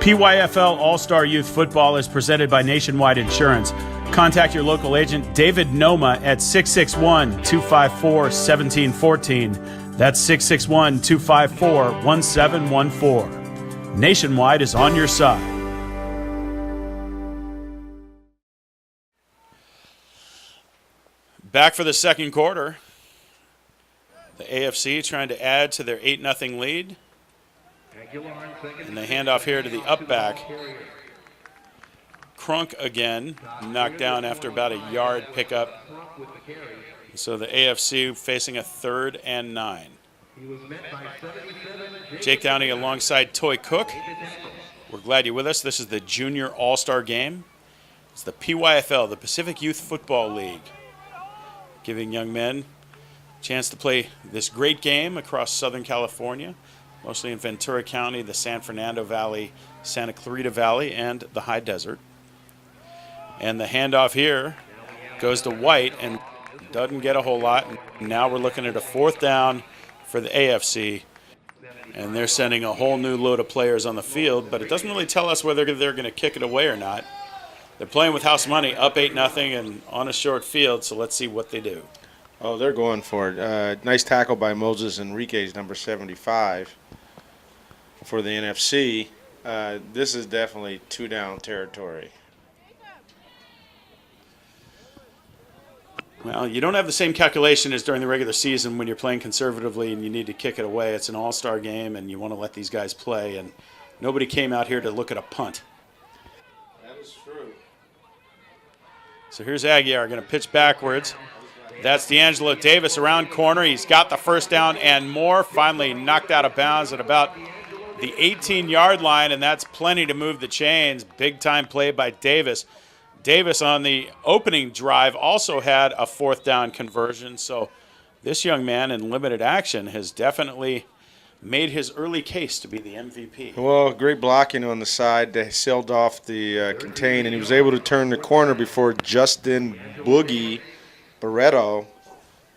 PYFL All-Star Youth Football is presented by Nationwide Insurance. Contact your local agent, David Noma, at 661-254-1714. That's 661-254-1714. Nationwide is on your side. Back for the second quarter. The AFC trying to add to their 8-0 lead. And they hand off here to the up back. Crunk again, knocked down after about a yard pickup. So the AFC facing a 3rd and 9. Jake Downey alongside Toy Cook. We're glad you're with us. This is the Junior All-Star Game. It's the PYFL, the Pacific Youth Football League, giving young men a chance to play this great game across Southern California, mostly in Ventura County, the San Fernando Valley, Santa Clarita Valley, and the High Desert. And the handoff here goes to White and doesn't get a whole lot. Now we're looking at a 4th down for the AFC. And they're sending a whole new load of players on the field, but it doesn't really tell us whether they're going to kick it away or not. They're playing with house money, up 8-0 and on a short field, so let's see what they do. Oh, they're going for it. Nice tackle by Moses Enriquez, number 75. For the NFC, this is definitely 2-down territory. Well, you don't have the same calculation as during the regular season when you're playing conservatively and you need to kick it away. It's an all-star game and you want to let these guys play, and nobody came out here to look at a punt. That is true. So here's Aguiar going to pitch backwards. That's D'Angelo Davis around corner. He's got the 1st down and more. Finally knocked out of bounds at about the 18-yard line, and that's plenty to move the chains. Big-time play by Davis. Davis on the opening drive also had a 4th down conversion, so this young man in limited action has definitely made his early case to be the MVP. Well, great blocking on the side. They sealed off the contain, and he was able to turn the corner before Justin Boogie Barreto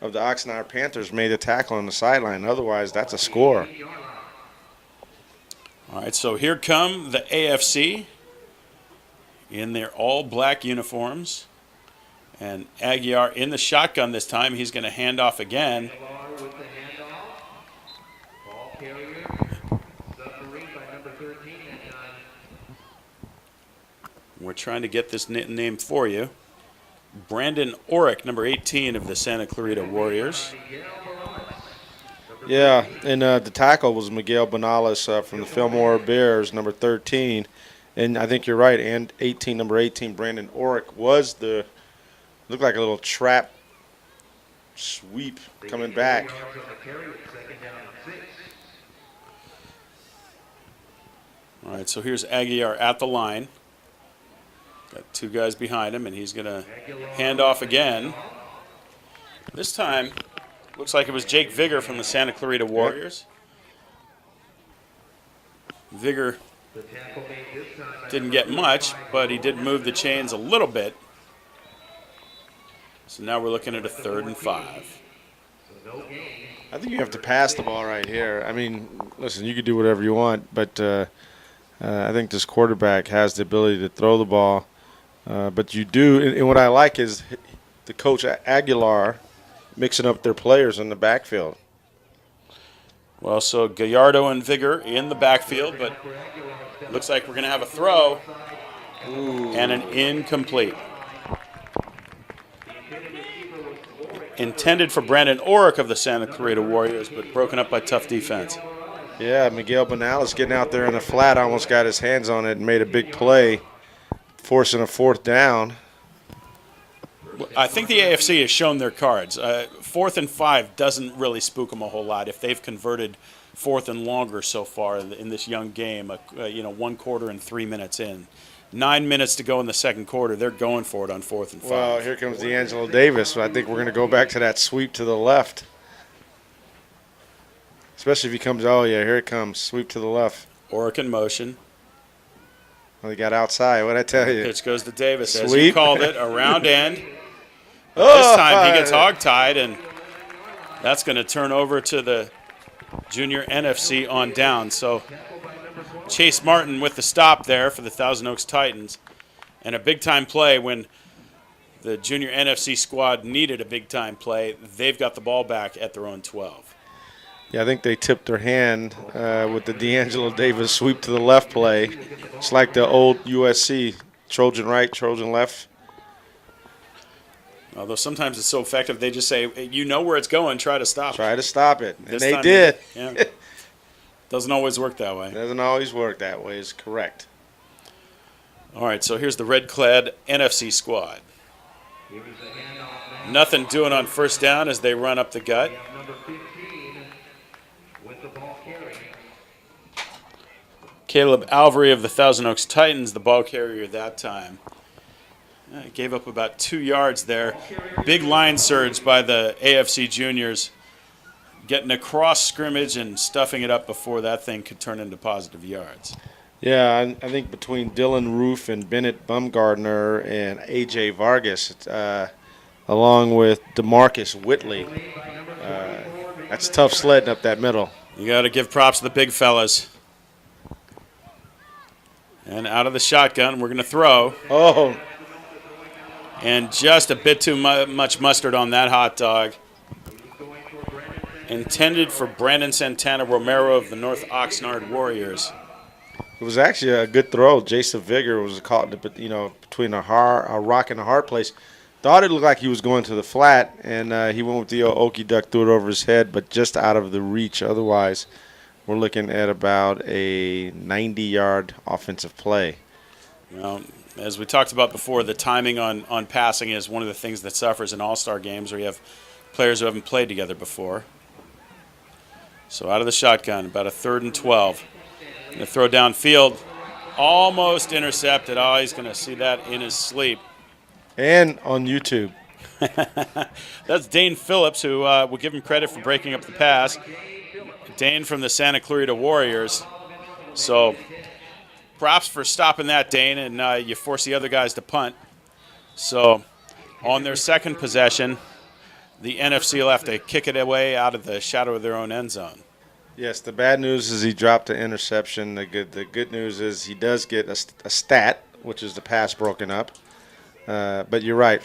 of the Oxnard Panthers made the tackle on the sideline. Otherwise, that's a score. All right, so here come the AFC in their all-black uniforms. And Aguiar in the shotgun this time. He's going to hand off again. We're trying to get this name for you. Brandon Orick, number 18 of the Santa Clarita Warriors. Yeah, and the tackle was Miguel Bonales from the Fillmore Bears, number 13. And I think you're right, and number 18, Brandon Orick was looked like a little trap sweep coming back. All right, so here's Aguiar at the line. Got 2 guys behind him, and he's going to hand off again. This time, looks like it was Jake Vigor from the Santa Clarita Warriors. Vigor didn't get much, but he did move the chains a little bit. So now we're looking at a 3rd and 5. I think you have to pass the ball right here. I mean, listen, you can do whatever you want, but I think this quarterback has the ability to throw the ball. But you do, and what I like is the coach Aguilar mixing up their players in the backfield. Well, so Gallardo and Vigor in the backfield, but looks like we're going to have a throw. Ooh. And an incomplete. Intended for Brandon Orick of the Santa Clarita Warriors, but broken up by tough defense. Yeah, Miguel Bonales getting out there in the flat, almost got his hands on it and made a big play, forcing a 4th down. I think the AFC has shown their cards. 4th and 5 doesn't really spook them a whole lot if they've converted 4th and longer so far in this young game. 1 quarter and 3 minutes in. 9 minutes to go in the second quarter. They're going for it on 4th and 5. Well, here comes D'Angelo Davis. I think we're going to go back to that sweep to the left. Especially if he comes, oh, yeah, here it comes. Sweep to the left. Orick in motion. Well, he got outside. What'd I tell you? Pitch goes to Davis. Sweep. As you called it, around end. This time he gets hog-tied, and that's going to turn over to the junior NFC on down. So Chase Martin with the stop there for the Thousand Oaks Titans. And a big-time play when the junior NFC squad needed a big-time play. They've got the ball back at their own 12. Yeah, I think they tipped their hand with the D'Angelo Davis sweep to the left play. It's like the old USC, Trojan right, Trojan left. Although sometimes it's so effective, they just say, you know where it's going, try to stop it. Try to stop it. And This they time did. Yeah. Doesn't always work that way. Doesn't always work that way, is correct. All right, so here's the red-clad NFC squad. Nothing doing on first down as they run up the gut. Caleb Alvery of the Thousand Oaks Titans, the ball carrier that time. Gave up about 2 yards there. Big line surge by the AFC juniors, getting across scrimmage and stuffing it up before that thing could turn into positive yards. Yeah, I think between Dylan Roof and Bennett Bumgardner and A.J. Vargas, along with DeMarcus Whitley, that's tough sledding up that middle. You got to give props to the big fellas. And out of the shotgun, we're going to throw. Oh, And just a bit too much mustard on that hot dog. Intended for Brandon Santana Romero of the North Oxnard Warriors. it was actually a good throw. Jason Vigor was caught, between a rock and a hard place. Thought it looked like he was going to the flat, and he went with the okie duck, threw it over his head, but just out of the reach. Otherwise, we're looking at about a 90-yard offensive play. Well, as we talked about before, the timing on passing is one of the things that suffers in all-star games where you have players who haven't played together before. So out of the shotgun, about a 3rd and 12. Going to throw downfield. Almost intercepted. Oh, he's going to see that in his sleep. And on YouTube. That's Dane Phillips, who will give him credit for breaking up the pass. Dane from the Santa Clarita Warriors. So props for stopping that, Dane, and you force the other guys to punt. So on their second possession, the NFC will have to kick it away out of the shadow of their own end zone. Yes, the bad news is he dropped the interception. The good news is he does get a stat, which is the pass broken up. But you're right.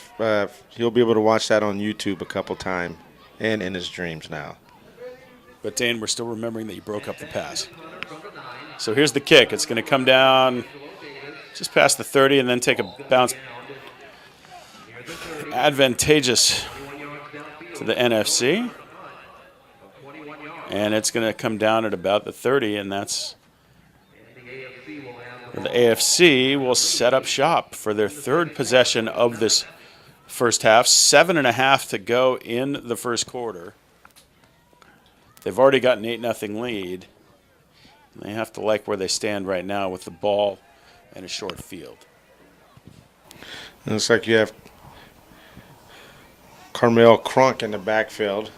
He'll be able to watch that on YouTube a couple times and in his dreams now. But, Dane, we're still remembering that you broke up the pass. So here's the kick. It's going to come down just past the 30 and then take a bounce. Advantageous to the NFC. And it's going to come down at about the 30, and that's where the AFC will set up shop for their third possession of this first half. 7.5 to go in the first quarter. They've already got an 8-0 lead. They have to like where they stand right now with the ball and a short field. It looks like you have Carmel Crunk in the backfield.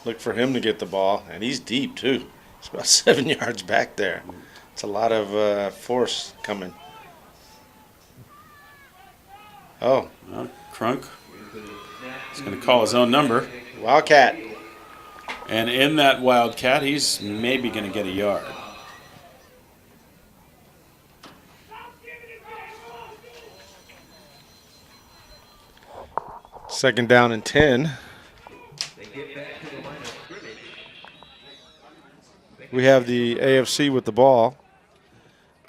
Look for him to get the ball, and he's deep too. It's about 7 yards back there. It's a lot of force coming. Oh. Well, Crunk is going to call his own number. Wildcat. And in that Wildcat, he's maybe going to get a yard. Second down and 10. We have the AFC with the ball.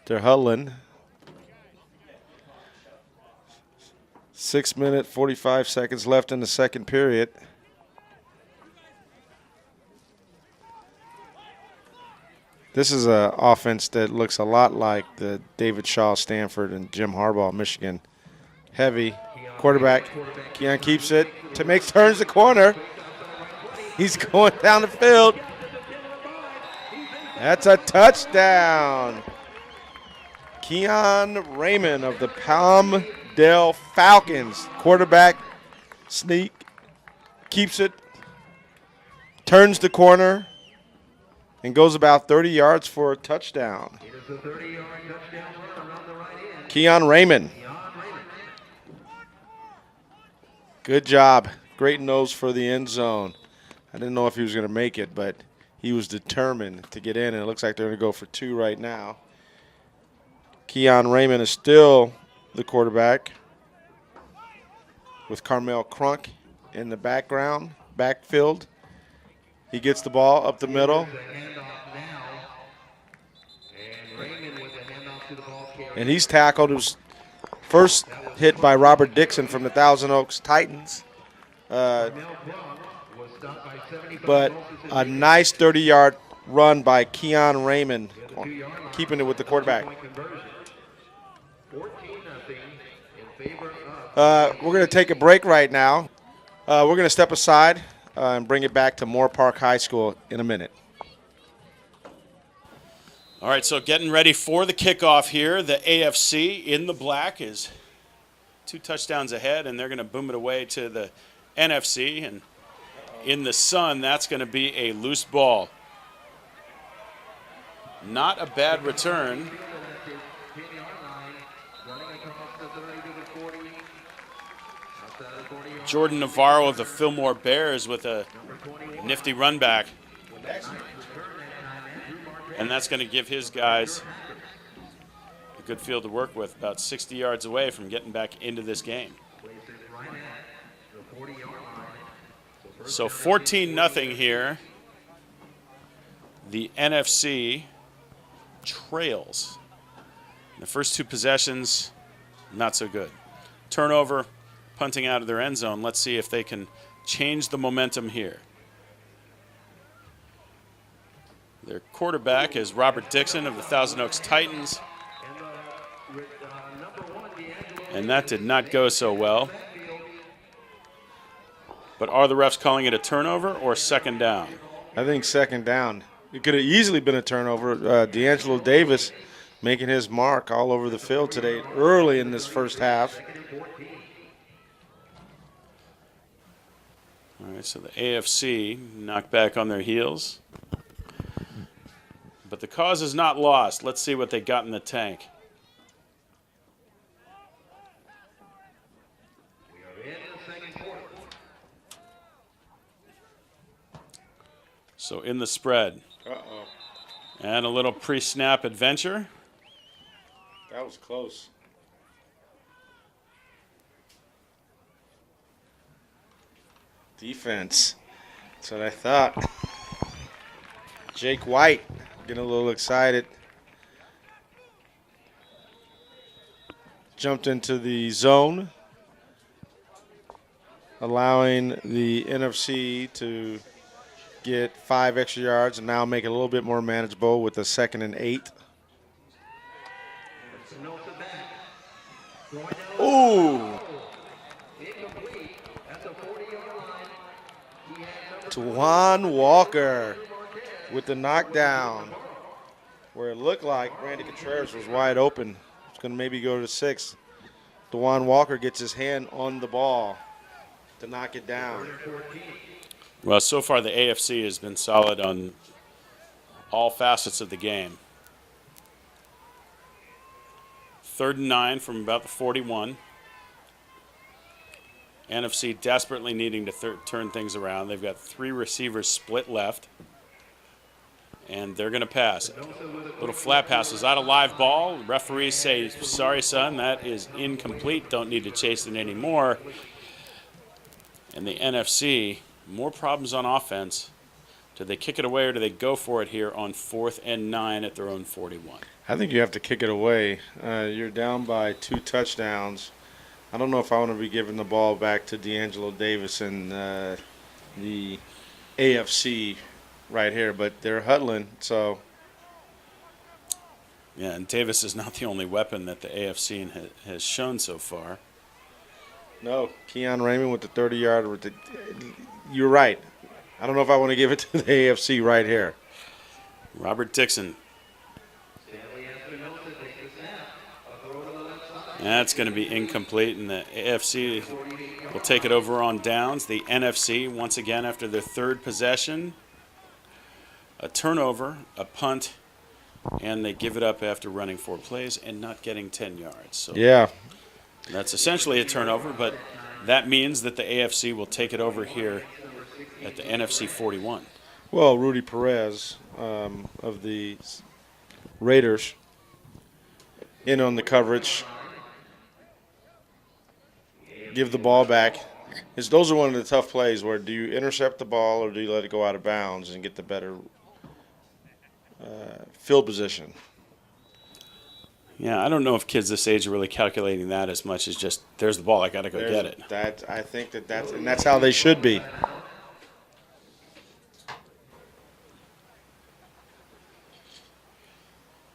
They're huddling. 6 minutes, 45 seconds left in the second period. This is an offense that looks a lot like the David Shaw, Stanford, and Jim Harbaugh, Michigan. Heavy. Quarterback. Keon keeps it. Turns the corner. He's going down the field. That's a touchdown. Keon Raymond of the Palmdale Falcons. Quarterback sneak. Keeps it. Turns the corner. And goes about 30 yards for a touchdown. Keon Raymond. Good job. Great nose for the end zone. I didn't know if he was going to make it, but he was determined to get in, and it looks like they're going to go for 2 right now. Keon Raymond is still the quarterback with Carmel Crunk in the backfield. He gets the ball up the middle. And he's tackled. It was first hit by Robert Dixon from the Thousand Oaks Titans. But a nice 30-yard run by Keon Raymond, keeping it with the quarterback. We're going to take a break right now. We're going to step aside and bring it back to Moore Park High School in a minute. All right, so getting ready for the kickoff here. The AFC in the black is 2 touchdowns ahead, and they're going to boom it away to the NFC. And in the sun, that's going to be a loose ball. Not a bad return. Jordan Navarro of the Fillmore Bears with a nifty run back. And that's going to give his guys a good field to work with, about 60 yards away from getting back into this game. So 14-0 here. The NFC trails. The first 2 possessions, not so good. Turnover, punting out of their end zone. Let's see if they can change the momentum here. Their quarterback is Robert Dixon of the Thousand Oaks Titans. And that did not go so well. But are the refs calling it a turnover or second down? I think second down. It could have easily been a turnover. D'Angelo Davis making his mark all over the field today early in this first half. All right, so the AFC knocked back on their heels. But the cause is not lost. Let's see what they got in the tank. So in the spread. Uh-oh. And a little pre-snap adventure. That was close. Defense. That's what I thought. Jake White getting a little excited. Jumped into the zone, allowing the NFC to get 5 extra yards and now make it a little bit more manageable with a 2nd and 8. Ooh. Tawan Walker with the knockdown, where it looked like Randy Contreras was wide open. It's going to maybe go to 6. Tawan Walker gets his hand on the ball to knock it down. Well, so far the AFC has been solid on all facets of the game. 3rd and 9 from about the 41. NFC desperately needing to turn things around. They've got 3 receivers split left. And they're going to pass. Little flat passes out of live ball. Referees say, sorry, son, that is incomplete. Don't need to chase it anymore. And the NFC, more problems on offense. Do they kick it away or do they go for it here on 4th and 9 at their own 41? I think you have to kick it away. You're down by 2 touchdowns. I don't know if I want to be giving the ball back to D'Angelo Davis and the AFC right here, but they're huddling, so. Yeah, and Davis is not the only weapon that the AFC has shown so far. No, Keon Raymond with the 30-yard. You're right. I don't know if I want to give it to the AFC right here. Robert Dixon. That's going to be incomplete, and the AFC will take it over on downs. The NFC, once again, after their 3rd possession, a turnover, a punt, and they give it up after running 4 plays and not getting 10 yards. So yeah. That's essentially a turnover, but that means that the AFC will take it over here at the NFC 41. Well, Rudy Perez of the Raiders in on the coverage, give the ball back. Those are one of the tough plays where do you intercept the ball or do you let it go out of bounds and get the better field position? Yeah, I don't know if kids this age are really calculating that as much as just, there's the ball, I got to go get it. I think that's how they should be.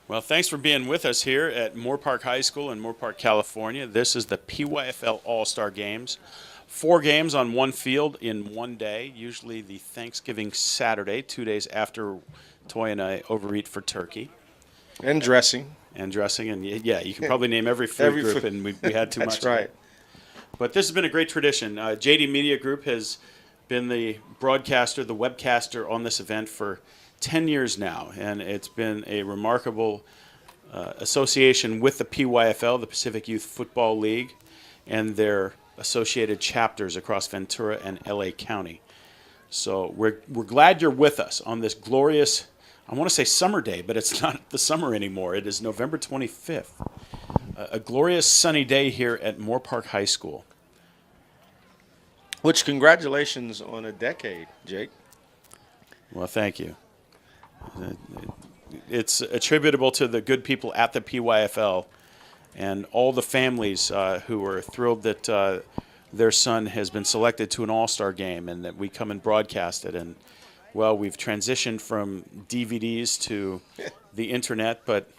Well, thanks for being with us here at Moore Park High School in Moore Park, California. This is the PYFL All-Star Games. 4 games on one field in one day, usually the Thanksgiving Saturday, 2 days after Toy and I overeat for turkey. And dressing. And dressing, and yeah, you can probably name every food group, and we had too much. That's right. But this has been a great tradition. JD Media Group has been the broadcaster, the webcaster on this event for 10 years now, and it's been a remarkable association with the PYFL, the Pacific Youth Football League, and their associated chapters across Ventura and LA County. So we're glad you're with us on this glorious, I want to say summer day, but it's not the summer anymore. It is November 25th. A glorious sunny day here at Moore Park High School. Which, congratulations on a decade, Jake. Well, thank you. It's attributable to the good people at the PYFL and all the families who are thrilled that their son has been selected to an all-star game and that we come and broadcast it. And, well, we've transitioned from DVDs to the internet, but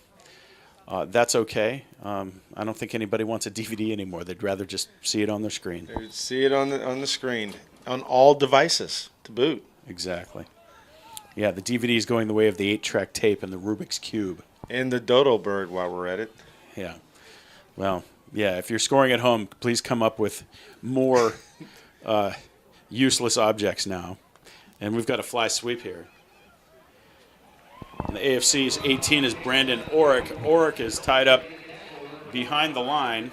that's okay. I don't think anybody wants a DVD anymore. They'd rather just see it on their screen. They would see it on the screen, on all devices to boot. Exactly. Yeah, the DVD is going the way of the 8-track tape and the Rubik's Cube. And the dodo bird while we're at it. Yeah. Well, yeah, if you're scoring at home, please come up with more useless objects now. And we've got a fly sweep here. And the AFC's 18 is Brandon Orick. Orick is tied up behind the line.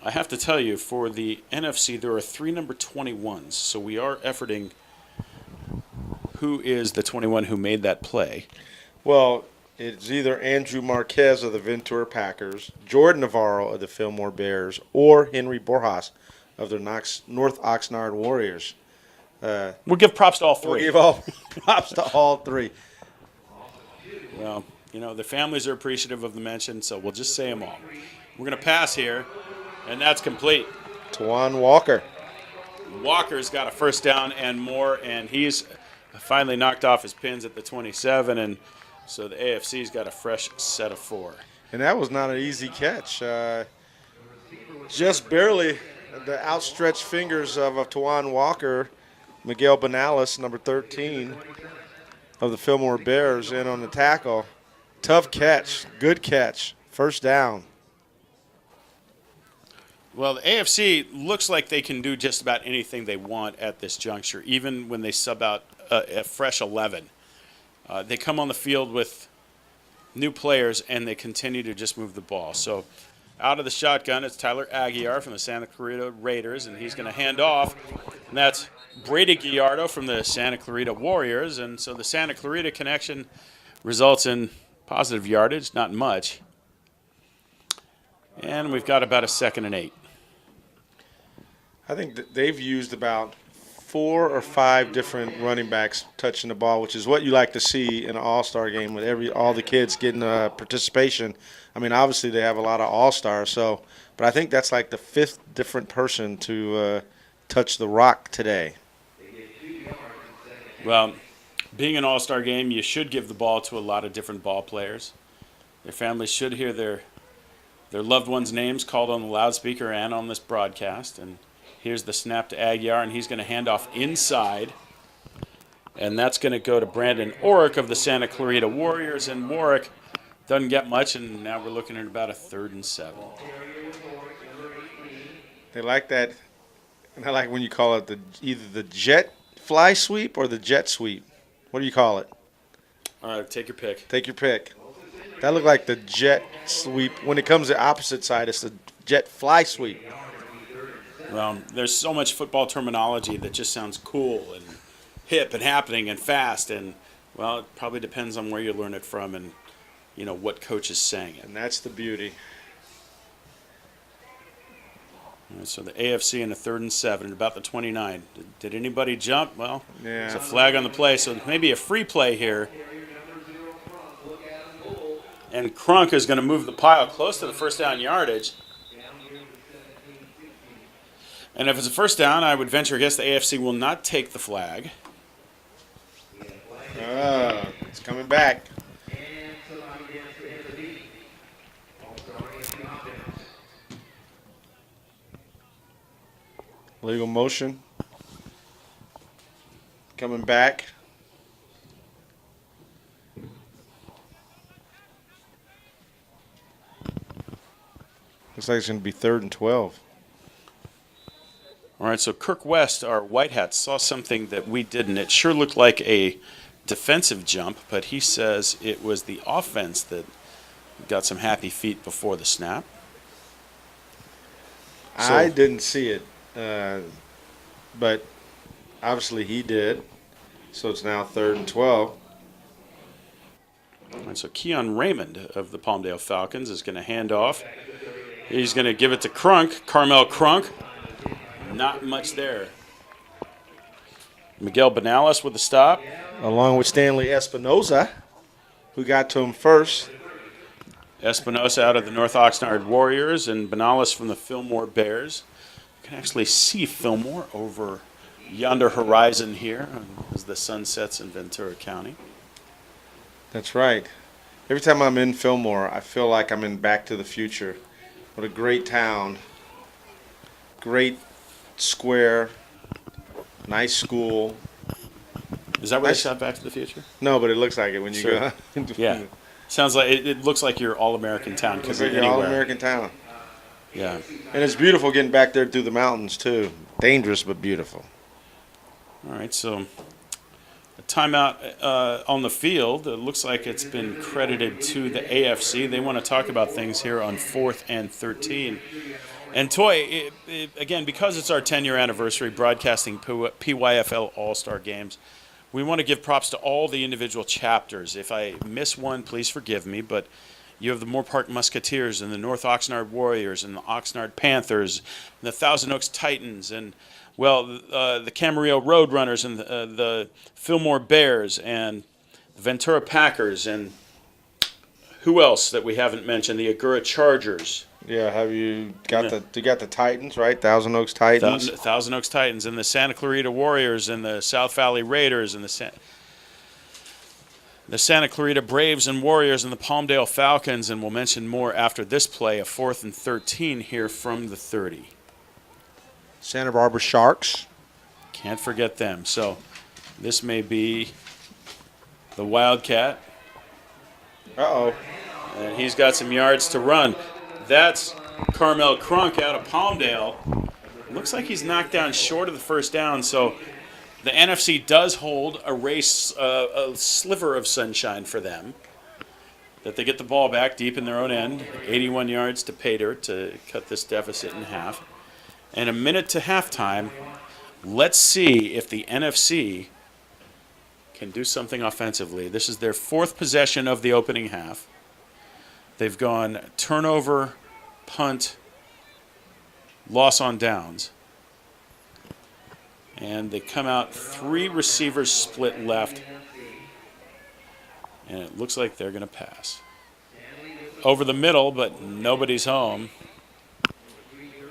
I have to tell you, for the NFC, there are 3 number 21s, so we are efforting who is the 21 who made that play. Well, it's either Andrew Marquez of the Ventura Packers, Jordan Navarro of the Fillmore Bears, or Henry Borjas of the North Oxnard Warriors. We'll give props to all 3. We'll give all props to all 3. Well, you know, the families are appreciative of the mention, so we'll just say them all. We're going to pass here. And that's complete. Tawan Walker. Walker's got a first down and more, and he's finally knocked off his pins at the 27, and so the AFC's got a fresh set of 4. And that was not an easy catch. Just barely the outstretched fingers of Tawan Walker, Miguel Benales, number 13 of the Fillmore Bears, in on the tackle. Tough catch, good catch, first down. Well, the AFC looks like they can do just about anything they want at this juncture, even when they sub out a fresh 11. They come on the field with new players, and they continue to just move the ball. So out of the shotgun, it's Tyler Aguiar from the Santa Clarita Raiders, and he's going to hand off. And that's Brady Gallardo from the Santa Clarita Warriors. And so the Santa Clarita connection results in positive yardage, not much. And we've got about a 2nd and 8. I think that they've used about 4 or 5 different running backs touching the ball, which is what you like to see in an all-star game with all the kids getting participation. I mean, obviously they have a lot of all-stars, but I think that's like the 5th different person to touch the rock today. Well, being an all-star game, you should give the ball to a lot of different ball players. Their families should hear their loved ones' names called on the loudspeaker and on this broadcast. And here's the snap to Aguiar, and he's going to hand off inside. And that's going to go to Brandon Orick of the Santa Clarita Warriors. And Warwick doesn't get much, and now we're looking at about a 3rd and 7. They like that. And I like when you call it either the jet fly sweep or the jet sweep. What do you call it? All right, take your pick. Take your pick. That looked like the jet sweep. When it comes to the opposite side, it's the jet fly sweep. Well, there's so much football terminology that just sounds cool and hip and happening and fast, and Well, it probably depends on where you learn it from and, what coach is saying it. And that's the beauty. All right, so the AFC in a 3rd and 7 at about the 29. Did anybody jump? Well, there's a flag on the play, so maybe a free play here. And Crunk is going to move the pile close to the first down yardage. And if it's a first down, I would venture a guess the AFC will not take the flag. It's coming back. Legal motion. Coming back. Looks like it's going to be 3rd and 12. All right, so Kirk West, our white hat, saw something that we didn't. It sure looked like a defensive jump, but he says it was the offense that got some happy feet before the snap. I didn't see it, but obviously he did. So it's now 3rd and 12. All right, so Keon Raymond of the Palmdale Falcons is going to hand off. He's going to give it to Crunk, Carmel Crunk. Not much there. Miguel Benales with the stop. Along with Stanley Espinoza, who got to him first. Espinosa out of the North Oxnard Warriors and Benales from the Fillmore Bears. You can actually see Fillmore over yonder horizon here as the sun sets in Ventura County. That's right. Every time I'm in Fillmore, I feel like I'm in Back to the Future. What a great town. Great square. Nice school. Is that where they shot Back to the Future? No, but it looks like it when you go. Yeah. Sounds like it looks like your all-American town. It's like your all-American town. Yeah. And it's beautiful getting back there through the mountains, too. Dangerous, but beautiful. All right, so a timeout on the field. It looks like it's been credited to the AFC. They want to talk about things here on 4th and 13. And Toy, again, because it's our 10-year anniversary broadcasting PYFL All-Star Games, we want to give props to all the individual chapters. If I miss one, please forgive me, but you have the Moore Park Musketeers and the North Oxnard Warriors and the Oxnard Panthers and the Thousand Oaks Titans and, the Camarillo Roadrunners and the Fillmore Bears and the Ventura Packers and who else that we haven't mentioned? The Agoura Chargers. Yeah, have you got you got the Titans, right? Thousand Oaks Titans. Thousand Oaks Titans and the Santa Clarita Warriors and the South Valley Raiders and the Santa Clarita Braves and Warriors and the Palmdale Falcons, and we'll mention more after this play, a 4th and 13 here from the 30. Santa Barbara Sharks. Can't forget them. So this may be the Wildcat. Uh-oh. And he's got some yards to run. That's Carmel Crunk out of Palmdale. Looks like he's knocked down short of the first down, so the NFC does hold a sliver of sunshine for them. That they get the ball back deep in their own end. 81 yards to pay dirt to cut this deficit in half. And a minute to halftime. Let's see if the NFC can do something offensively. This is their 4th possession of the opening half. They've gone turnover, punt, loss on downs. And they come out 3 receivers split left. And it looks like they're going to pass. Over the middle, but nobody's home.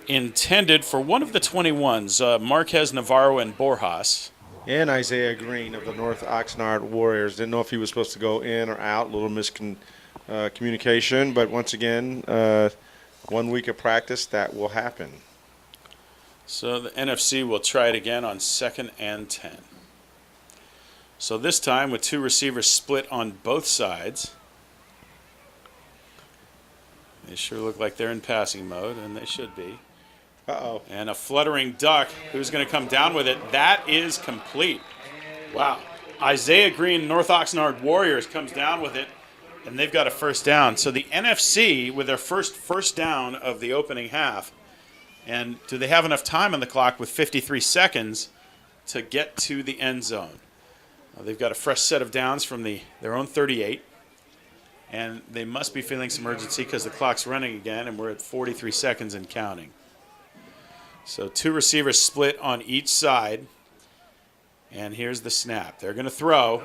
Intended for one of the 21s, Marquez Navarro and Borjas. And Isaiah Green of the North Oxnard Warriors. Didn't know if he was supposed to go in or out. A little communication, but once again, 1 week of practice, that will happen. So the NFC will try it again on 2nd and 10. So this time with 2 receivers split on both sides. They sure look like they're in passing mode, and they should be. Uh-oh. And a fluttering duck. Who's going to come down with it? That is complete. Wow. Isaiah Green, North Oxnard Warriors, comes down with it, and they've got a first down. So the NFC with their first down of the opening half. And do they have enough time on the clock with 53 seconds to get to the end zone? They've got a fresh set of downs from their own 38. And they must be feeling some urgency because the clock's running again, and we're at 43 seconds and counting. So 2 receivers split on each side. And here's the snap. They're going to throw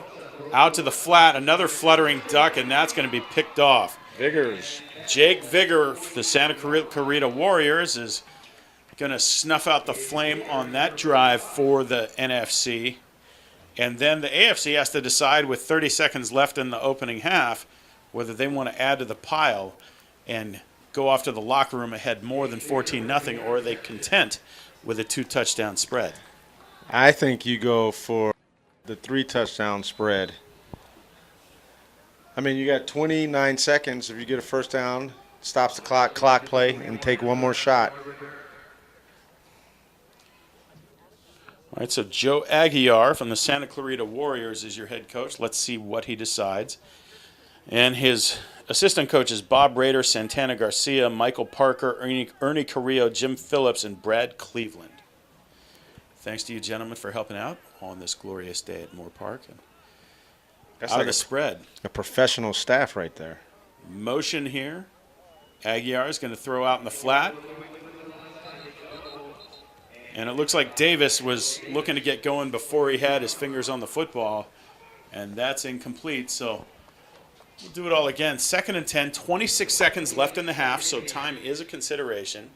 out to the flat, another fluttering duck, and that's going to be picked off. Viggers. Jake Vigor, the Santa Clarita Warriors, is going to snuff out the flame on that drive for the NFC. And then the AFC has to decide with 30 seconds left in the opening half whether they want to add to the pile and go off to the locker room ahead more than 14-0, or are they content with a 2-touchdown spread? I think you go for the 3-touchdown spread. I mean, you got 29 seconds. If you get a first down, stops the clock play, and take one more shot. All right, so Joe Aguiar from the Santa Clarita Warriors is your head coach. Let's see what he decides. And his assistant coaches, Bob Rader, Santana Garcia, Michael Parker, Ernie Carrillo, Jim Phillips, and Brad Cleveland. Thanks to you gentlemen for helping out on this glorious day at Moore Park. That's out like of the spread. A professional staff right there. Motion here. Aguiar is going to throw out in the flat. And it looks like Davis was looking to get going before he had his fingers on the football. And that's incomplete, so we'll do it all again. 2nd and 10, 26 seconds left in the half, so time is a consideration.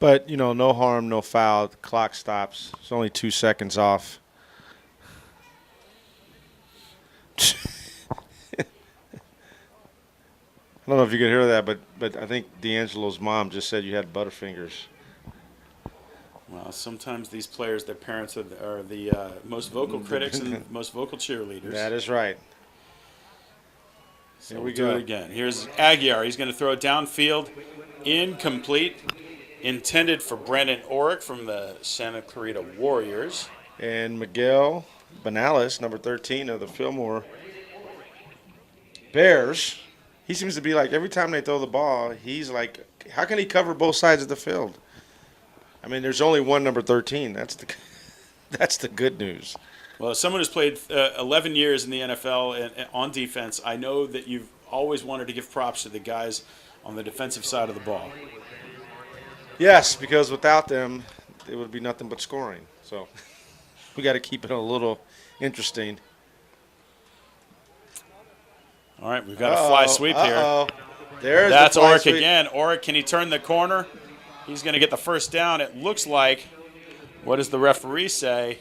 But, you know, no harm, no foul. The clock stops. It's only 2 seconds off. I don't know if you could hear that, but I think D'Angelo's mom just said you had butterfingers. Well, sometimes these players, their parents are the most vocal critics and most vocal cheerleaders. That is right. So we do it again. Here's Aguiar. He's going to throw it downfield. Incomplete. Intended for Brandon Orrick from the Santa Clarita Warriors. And Miguel Benales, number 13 of the Fillmore Bears. He seems to be like every time they throw the ball, he's like, how can he cover both sides of the field? I mean, there's only one number 13. That's the good news. Well, as someone who's played 11 years in the NFL and on defense, I know that you've always wanted to give props to the guys on the defensive side of the ball. Yes, because without them, it would be nothing but scoring. So we got to keep it a little interesting. All right, we've got a fly sweep here. That's Orrick again. Orrick, can he turn the corner? He's going to get the first down. It looks like, what does the referee say?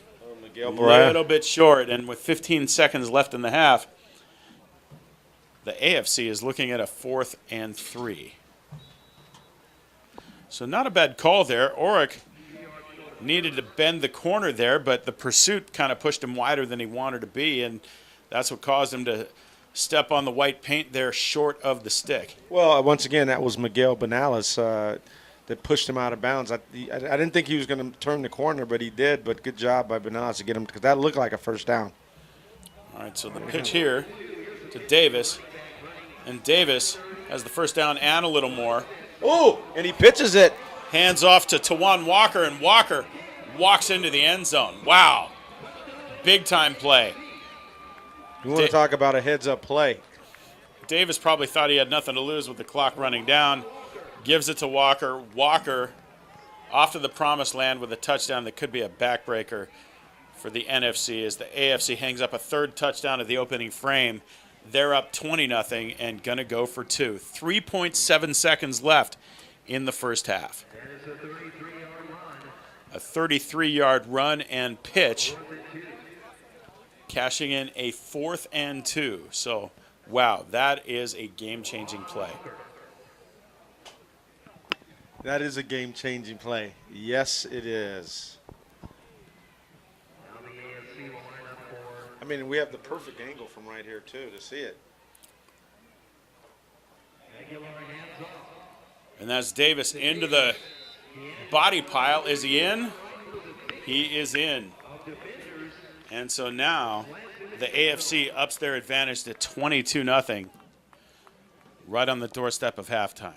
A little bit short, and with 15 seconds left in the half, the AFC is looking at a 4th and 3. So not a bad call there. Orrick needed to bend the corner there, but the pursuit kind of pushed him wider than he wanted to be, and that's what caused him to step on the white paint there short of the stick. Well, once again, that was Miguel Benales that pushed him out of bounds. I didn't think he was going to turn the corner, but he did. But good job by Benales to get him, because that looked like a first down. All right, so the pitch here to Davis, and Davis has the first down and a little more. Oh, and he pitches it. Hands off to Tawan Walker, and Walker walks into the end zone. Wow. Big-time play. You want to talk about a heads-up play. Davis probably thought he had nothing to lose with the clock running down. Gives it to Walker. Walker off to the promised land with a touchdown that could be a backbreaker for the NFC as the AFC hangs up a 3rd touchdown at the opening frame. They're up 20-0 and going to go for 2. 3.7 seconds left in the first half. A 33-yard run and pitch, cashing in a 4th and 2. So, wow, that is a game-changing play. That is a game-changing play. Yes, it is. I mean, we have the perfect angle from right here, too, to see it. And that's Davis into the body pile. Is he in? He is in. And so now the AFC ups their advantage to 22-0 right on the doorstep of halftime.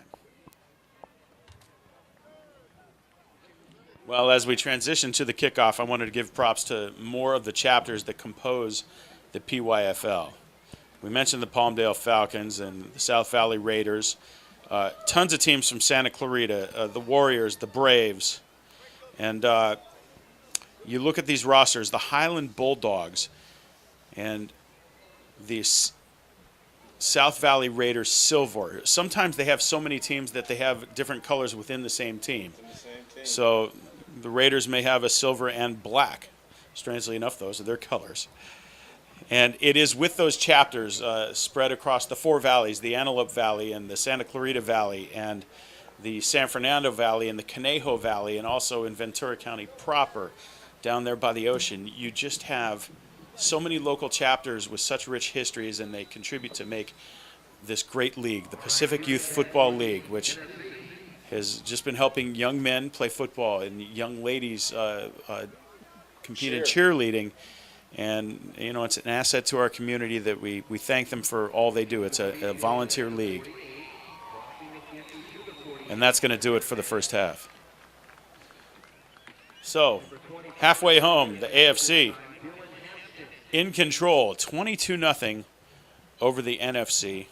Well, as we transition to the kickoff, I wanted to give props to more of the chapters that compose the PYFL. We mentioned the Palmdale Falcons and the South Valley Raiders. Tons of teams from Santa Clarita, the Warriors, the Braves. And you look at these rosters, the Highland Bulldogs and the South Valley Raiders Silver. Sometimes they have so many teams that they have different colors within the same team. So the Raiders may have a silver and black. Strangely enough, those are their colors. And it is with those chapters spread across the four valleys, the Antelope Valley and the Santa Clarita Valley and the San Fernando Valley and the Conejo Valley, and also in Ventura County proper, down there by the ocean. You just have so many local chapters with such rich histories, and they contribute to make this great league, the Pacific Youth Football League, which has just been helping young men play football and young ladies compete in cheerleading. And, you know, it's an asset to our community that we thank them for all they do. It's a volunteer league. And that's going to do it for the first half. So, halfway home, the AFC in control, 22-0 over the NFC.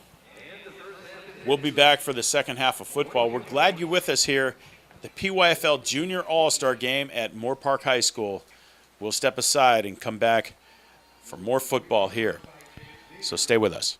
We'll be back for the second half of football. We're glad you're with us here. The PYFL Junior All-Star Game at Moore Park High School. We'll step aside and come back for more football here. So stay with us.